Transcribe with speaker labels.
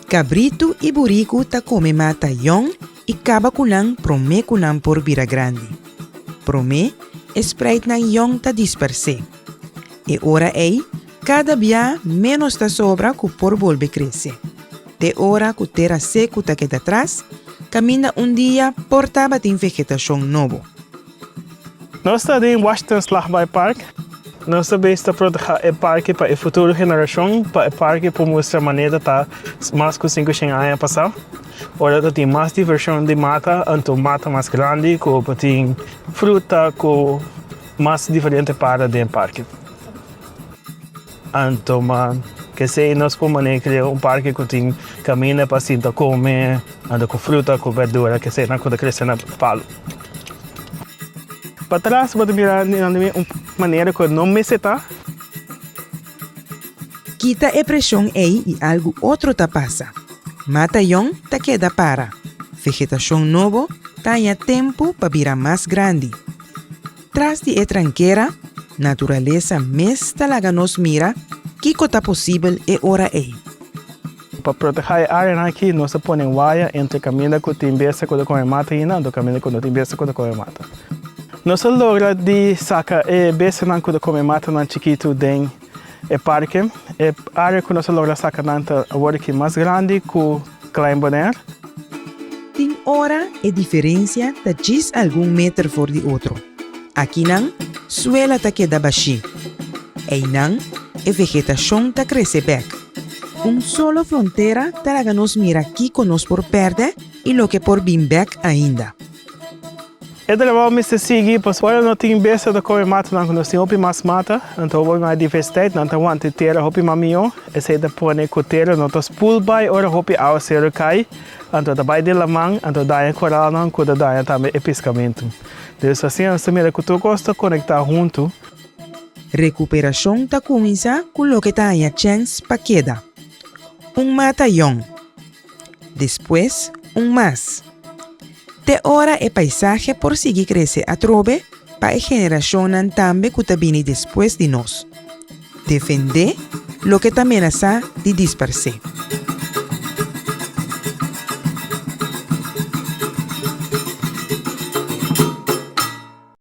Speaker 1: Cabrito e burico ta come mata yon e caba kulang prome kulang por bira grande. Prome, espreit na yon ta disperse. E ora ei, cada dia menos ta sobra ku por volve cresce. De ora ku terra seco ta queda atrás, camina dia portaba tin vegetação novo.
Speaker 2: Nós estamos em Washington Slagby Park. Nós estamos a proteger o parque para a futura geração, para o parque para mostrar a maneira tá mais que 500 anos passado. Agora tem mais diversão de mata, então mata mais grande, com tem fruta, com mais diferente para dentro do parque. Então, que se nós podemos criar parque que tem caminho para se comer, anda com fruta, com verdura, que se não pode crescer na palo. Para trás, pode mirar de uma maneira que não me seta.
Speaker 1: Quita a pressão aí e algo outro ta passa. Mata yon ta queda para. Vegetação novo tenha tempo para virar mais grande. Tras de tranqueira, natureza mes talaga nos mira que está possível e ora é.
Speaker 2: Para proteger a área aqui, nós põe waia entre caminho que tem besta quando come mata e não, caminho que não tem besta quando come mata. Nós logra de sacar besta não quando come mata não chiquito dentro do parque. A área que nós logra sacar não agora que mais grande que klein boner.
Speaker 1: Tem hora e diferença de 10 algum metro for de outro. Aqui não, suela ta queda baixi. E não, a vegetação ta cresce back. Solo fronteira talaga nos mira aqui conosco por perde e lo que por bim back ainda.
Speaker 2: É legal me seguir, pois agora não tem besta de comer mata, não nós temos mais mata, então houve mais diversidade, não tem onde ter houve mais melhor, esse de pôr com ter, não tem pool by, ora houve ao ser cai, então daí de lamang, então daí coral não, quando daí também é pescamento. Então assim, essa maneira que tu gosta conectar junto.
Speaker 1: Recuperação ta começa com lo que ta a chance pa queda. Mata yon. Depois, mais. De hora e paisaje por seguir crescer a trove para a geração também que vini depois de nós. Defender lo que também amenaça de dispersar.